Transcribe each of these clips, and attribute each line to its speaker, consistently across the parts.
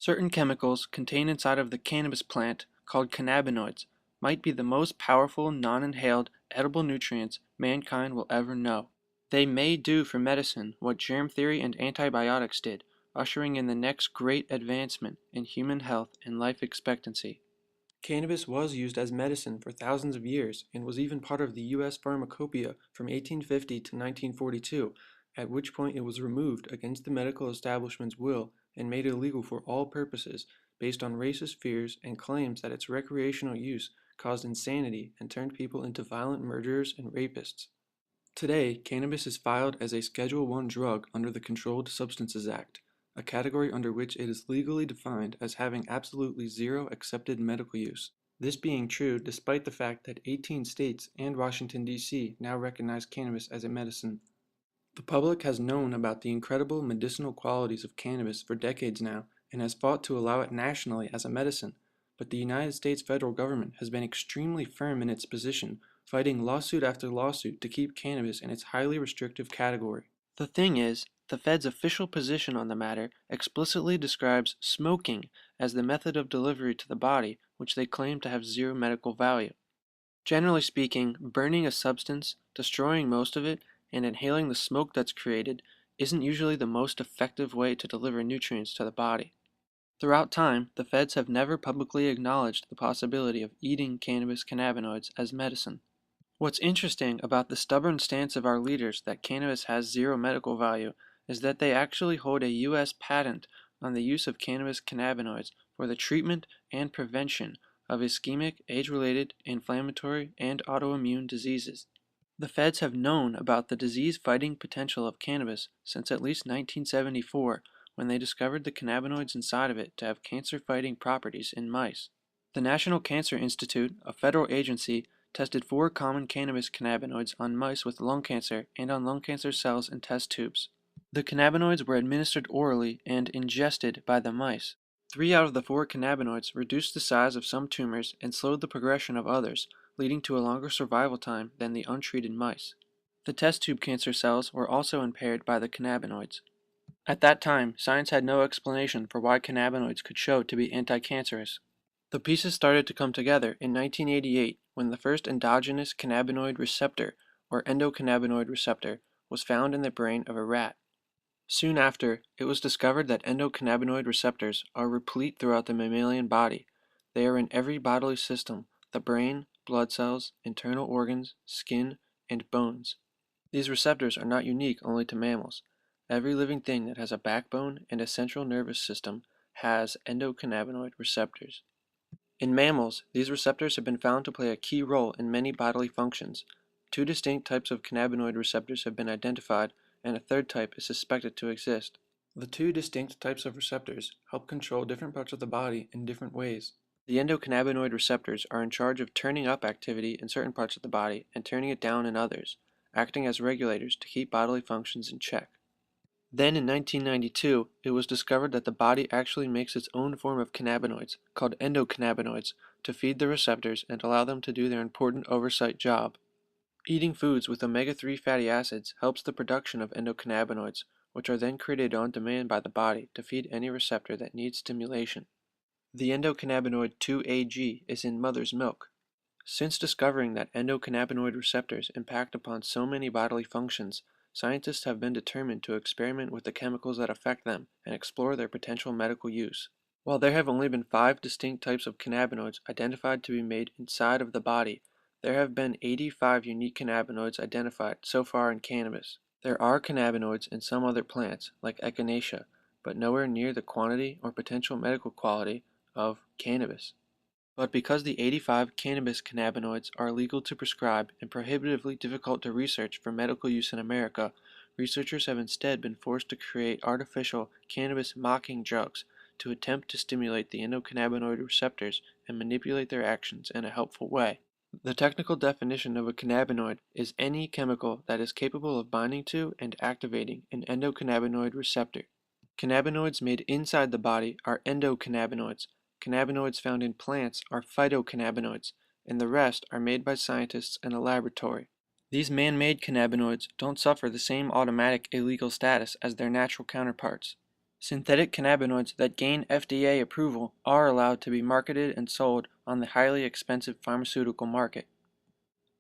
Speaker 1: Certain chemicals contained inside of the cannabis plant, called cannabinoids, might be the most powerful non-inhaled edible nutrients mankind will ever know. They may do for medicine what germ theory and antibiotics did, ushering in the next great advancement in human health and life expectancy. Cannabis was used as medicine for thousands of years and was even part of the U.S. Pharmacopoeia from 1850 to 1942, at which point it was removed against the medical establishment's will and made illegal for all purposes, based on racist fears and claims that its recreational use caused insanity and turned people into violent murderers and rapists. Today, cannabis is filed as a Schedule I drug under the Controlled Substances Act, a category under which it is legally defined as having absolutely zero accepted medical use. This being true despite the fact that 18 states and Washington, D.C. now recognize cannabis as a medicine. The public has known about the incredible medicinal qualities of cannabis for decades now and has fought to allow it nationally as a medicine, but the United States federal government has been extremely firm in its position, fighting lawsuit after lawsuit to keep cannabis in its highly restrictive category. The thing is, the Fed's official position on the matter explicitly describes smoking as the method of delivery to the body, which they claim to have zero medical value. Generally speaking, burning a substance, destroying most of it, and inhaling the smoke that's created isn't usually the most effective way to deliver nutrients to the body. Throughout time, the feds have never publicly acknowledged the possibility of eating cannabis cannabinoids as medicine. What's interesting about the stubborn stance of our leaders that cannabis has zero medical value is that they actually hold a U.S. patent on the use of cannabis cannabinoids for the treatment and prevention of ischemic, age-related, inflammatory, and autoimmune diseases. The feds have known about the disease-fighting potential of cannabis since at least 1974, when they discovered the cannabinoids inside of it to have cancer-fighting properties in mice. The National Cancer Institute, a federal agency, tested 4 common cannabis cannabinoids on mice with lung cancer and on lung cancer cells in test tubes. The cannabinoids were administered orally and ingested by the mice. 3 out of the 4 cannabinoids reduced the size of some tumors and slowed the progression of others, leading to a longer survival time than the untreated mice. The test tube cancer cells were also impaired by the cannabinoids. At that time, science had no explanation for why cannabinoids could show to be anti-cancerous. The pieces started to come together in 1988 when the first endogenous cannabinoid receptor, or endocannabinoid receptor, was found in the brain of a rat. Soon after, it was discovered that endocannabinoid receptors are replete throughout the mammalian body. They are in every bodily system: the brain, blood cells, internal organs, skin, and bones. These receptors are not unique only to mammals. Every living thing that has a backbone and a central nervous system has endocannabinoid receptors. In mammals, these receptors have been found to play a key role in many bodily functions. 2 distinct types of cannabinoid receptors have been identified, and a third type is suspected to exist. The 2 distinct types of receptors help control different parts of the body in different ways. The endocannabinoid receptors are in charge of turning up activity in certain parts of the body and turning it down in others, acting as regulators to keep bodily functions in check. Then in 1992, it was discovered that the body actually makes its own form of cannabinoids, called endocannabinoids, to feed the receptors and allow them to do their important oversight job. Eating foods with omega-3 fatty acids helps the production of endocannabinoids, which are then created on demand by the body to feed any receptor that needs stimulation. The endocannabinoid 2-AG is in mother's milk. Since discovering that endocannabinoid receptors impact upon so many bodily functions, scientists have been determined to experiment with the chemicals that affect them and explore their potential medical use. While there have only been 5 distinct types of cannabinoids identified to be made inside of the body, there have been 85 unique cannabinoids identified so far in cannabis. There are cannabinoids in some other plants, like echinacea, but nowhere near the quantity or potential medical quality of cannabis. But because the 85 cannabis cannabinoids are illegal to prescribe and prohibitively difficult to research for medical use in America, researchers have instead been forced to create artificial cannabis mocking drugs to attempt to stimulate the endocannabinoid receptors and manipulate their actions in a helpful way. The technical definition of a cannabinoid is any chemical that is capable of binding to and activating an endocannabinoid receptor. Cannabinoids made inside the body are endocannabinoids. Cannabinoids found in plants are phytocannabinoids, and the rest are made by scientists in a laboratory. These man-made cannabinoids don't suffer the same automatic illegal status as their natural counterparts. Synthetic cannabinoids that gain FDA approval are allowed to be marketed and sold on the highly expensive pharmaceutical market.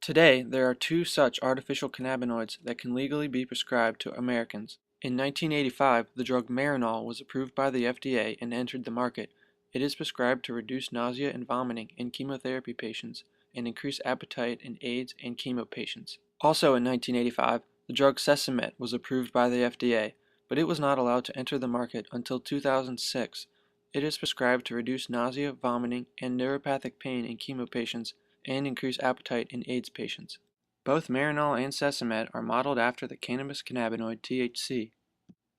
Speaker 1: Today, there are two such artificial cannabinoids that can legally be prescribed to Americans. In 1985, the drug Marinol was approved by the FDA and entered the market. It is prescribed to reduce nausea and vomiting in chemotherapy patients and increase appetite in AIDS and chemo patients. Also in 1985, the drug Sesimet was approved by the FDA, but it was not allowed to enter the market until 2006. It is prescribed to reduce nausea, vomiting, and neuropathic pain in chemo patients and increase appetite in AIDS patients. Both Marinol and Sesimet are modeled after the cannabis cannabinoid THC.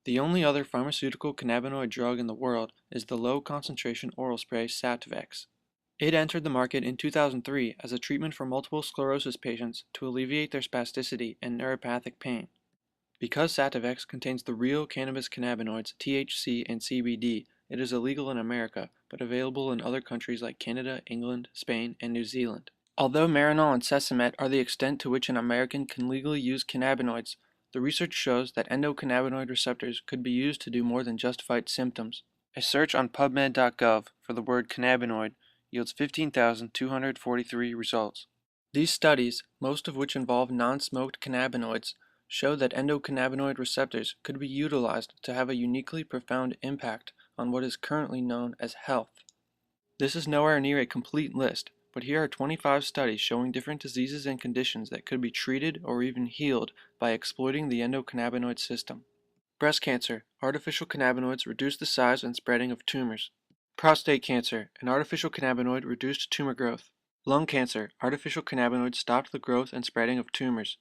Speaker 1: The only other pharmaceutical cannabinoid drug in the world is the low-concentration oral spray Sativex. It entered the market in 2003 as a treatment for multiple sclerosis patients to alleviate their spasticity and neuropathic pain. Because Sativex contains the real cannabis cannabinoids THC and CBD, it is illegal in America, but available in other countries like Canada, England, Spain, and New Zealand. Although Marinol and Sesimet are the extent to which an American can legally use cannabinoids, the research shows that endocannabinoid receptors could be used to do more than just fight symptoms. A search on PubMed.gov for the word cannabinoid yields 15,243 results. These studies, most of which involve non-smoked cannabinoids, show that endocannabinoid receptors could be utilized to have a uniquely profound impact on what is currently known as health. This is nowhere near a complete list, but here are 25 studies showing different diseases and conditions that could be treated or even healed by exploiting the endocannabinoid system. Breast cancer, artificial cannabinoids reduce the size and spreading of tumors. Prostate cancer, an artificial cannabinoid reduced tumor growth. Lung cancer, artificial cannabinoids stopped the growth and spreading of tumors.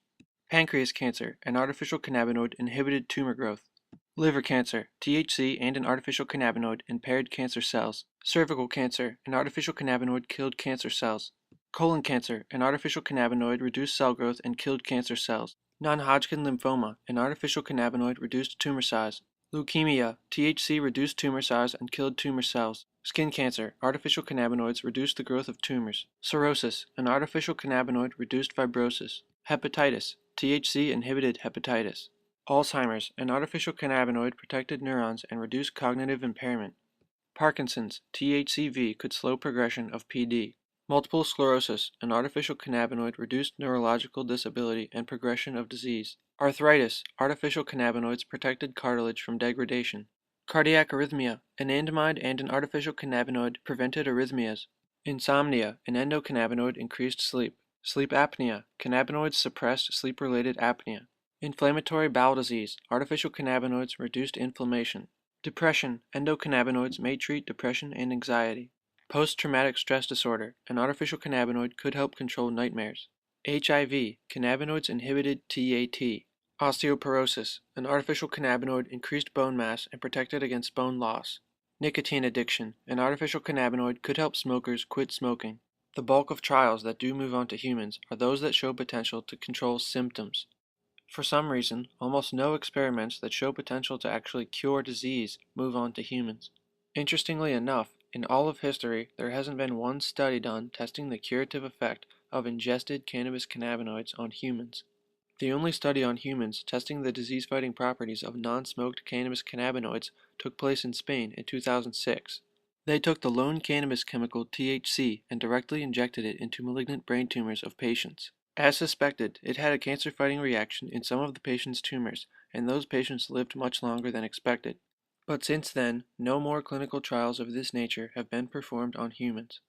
Speaker 1: Pancreas cancer, an artificial cannabinoid inhibited tumor growth. Liver cancer, THC and an artificial cannabinoid impaired cancer cells. Cervical cancer, an artificial cannabinoid killed cancer cells. Colon cancer, an artificial cannabinoid reduced cell growth and killed cancer cells. Non-Hodgkin lymphoma, an artificial cannabinoid reduced tumor size. Leukemia, THC reduced tumor size and killed tumor cells. Skin cancer, artificial cannabinoids reduced the growth of tumors. Cirrhosis, an artificial cannabinoid reduced fibrosis. Hepatitis, THC inhibited hepatitis. Alzheimer's, an artificial cannabinoid protected neurons and reduced cognitive impairment. Parkinson's, THCV could slow progression of PD. Multiple sclerosis, an artificial cannabinoid reduced neurological disability and progression of disease. Arthritis, artificial cannabinoids protected cartilage from degradation. Cardiac arrhythmia, anandamide and an artificial cannabinoid prevented arrhythmias. Insomnia, an endocannabinoid increased sleep. Sleep apnea, cannabinoids suppressed sleep-related apnea. Inflammatory bowel disease, artificial cannabinoids reduced inflammation. Depression, endocannabinoids may treat depression and anxiety. Post-traumatic stress disorder, an artificial cannabinoid could help control nightmares. HIV, cannabinoids inhibited TAT. Osteoporosis, an artificial cannabinoid increased bone mass and protected against bone loss. Nicotine addiction, an artificial cannabinoid could help smokers quit smoking. The bulk of trials that do move on to humans are those that show potential to control symptoms. For some reason, almost no experiments that show potential to actually cure disease move on to humans. Interestingly enough, in all of history, there hasn't been one study done testing the curative effect of ingested cannabis cannabinoids on humans. The only study on humans testing the disease-fighting properties of non-smoked cannabis cannabinoids took place in Spain in 2006. They took the lone cannabis chemical THC and directly injected it into malignant brain tumors of patients. As suspected, it had a cancer-fighting reaction in some of the patients' tumors, and those patients lived much longer than expected. But since then, no more clinical trials of this nature have been performed on humans.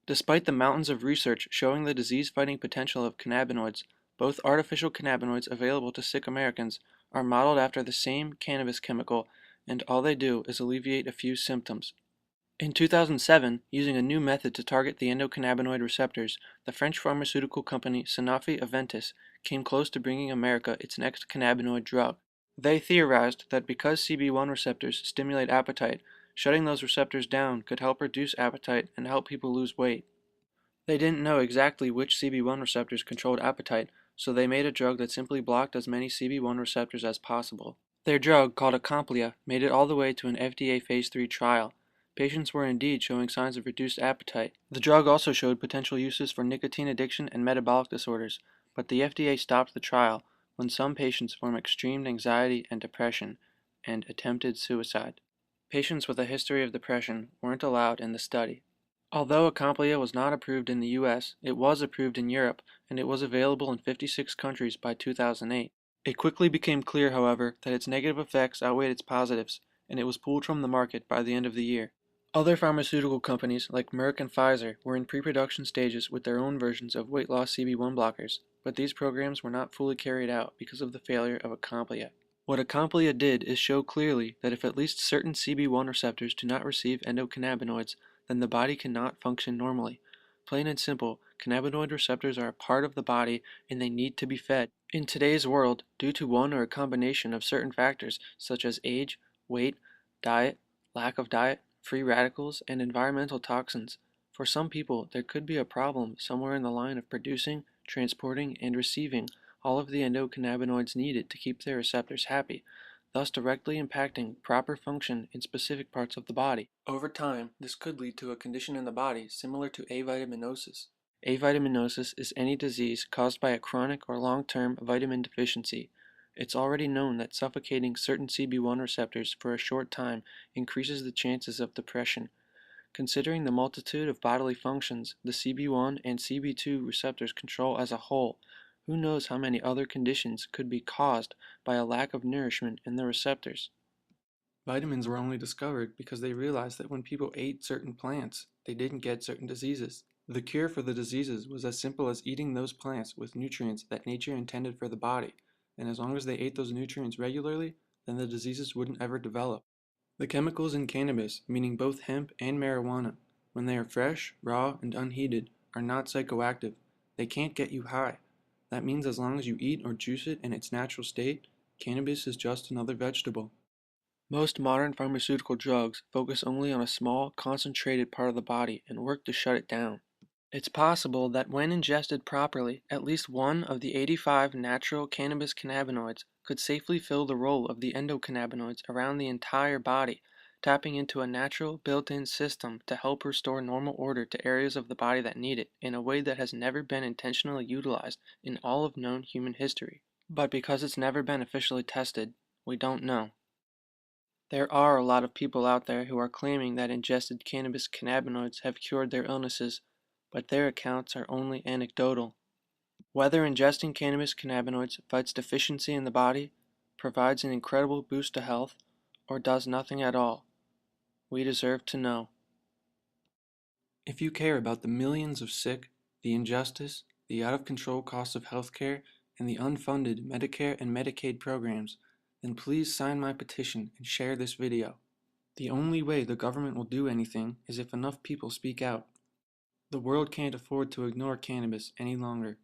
Speaker 1: Despite the mountains of research showing the disease-fighting potential of cannabinoids, both artificial cannabinoids available to sick Americans are modeled after the same cannabis chemical, and all they do is alleviate a few symptoms. In 2007, using a new method to target the endocannabinoid receptors, the French pharmaceutical company Sanofi-Aventis came close to bringing America its next cannabinoid drug. They theorized that because CB1 receptors stimulate appetite, shutting those receptors down could help reduce appetite and help people lose weight. They didn't know exactly which CB1 receptors controlled appetite, so they made a drug that simply blocked as many CB1 receptors as possible. Their drug, called Acomplia, made it all the way to an FDA Phase 3 trial. Patients were indeed showing signs of reduced appetite. The drug also showed potential uses for nicotine addiction and metabolic disorders, but the FDA stopped the trial when some patients formed extreme anxiety and depression and attempted suicide. Patients with a history of depression weren't allowed in the study. Although Acomplia was not approved in the US, it was approved in Europe, and it was available in 56 countries by 2008. It quickly became clear, however, that its negative effects outweighed its positives, and it was pulled from the market by the end of the year. Other pharmaceutical companies like Merck and Pfizer were in pre-production stages with their own versions of weight loss CB1 blockers, but these programs were not fully carried out because of the failure of Acomplia. What Acomplia did is show clearly that if at least certain CB1 receptors do not receive endocannabinoids, then the body cannot function normally. Plain and simple, cannabinoid receptors are a part of the body and they need to be fed. In today's world, due to one or a combination of certain factors such as age, weight, diet, lack of diet, free radicals, and environmental toxins, for some people there could be a problem somewhere in the line of producing, transporting, and receiving all of the endocannabinoids needed to keep their receptors happy, thus directly impacting proper function in specific parts of the body. Over time, this could lead to a condition in the body similar to avitaminosis. Avitaminosis is any disease caused by a chronic or long-term vitamin deficiency. It's already known that suffocating certain CB1 receptors for a short time increases the chances of depression. Considering the multitude of bodily functions the CB1 and CB2 receptors control as a whole, who knows how many other conditions could be caused by a lack of nourishment in the receptors? Vitamins were only discovered because they realized that when people ate certain plants, they didn't get certain diseases. The cure for the diseases was as simple as eating those plants with nutrients that nature intended for the body, and as long as they ate those nutrients regularly, then the diseases wouldn't ever develop. The chemicals in cannabis, meaning both hemp and marijuana, when they are fresh, raw, and unheated, are not psychoactive. They can't get you high. That means as long as you eat or juice it in its natural state, cannabis is just another vegetable. Most modern pharmaceutical drugs focus only on a small, concentrated part of the body and work to shut it down. It's possible that when ingested properly, at least one of the 85 natural cannabis cannabinoids could safely fill the role of the endocannabinoids around the entire body, tapping into a natural, built-in system to help restore normal order to areas of the body that need it in a way that has never been intentionally utilized in all of known human history. But because it's never been officially tested, we don't know. There are a lot of people out there who are claiming that ingested cannabis cannabinoids have cured their illnesses, but their accounts are only anecdotal. Whether ingesting cannabis cannabinoids fights deficiency in the body, provides an incredible boost to health, or does nothing at all, we deserve to know. If you care about the millions of sick, the injustice, the out-of-control costs of healthcare, and the unfunded Medicare and Medicaid programs, then please sign my petition and share this video. The only way the government will do anything is if enough people speak out. The world can't afford to ignore cannabis any longer.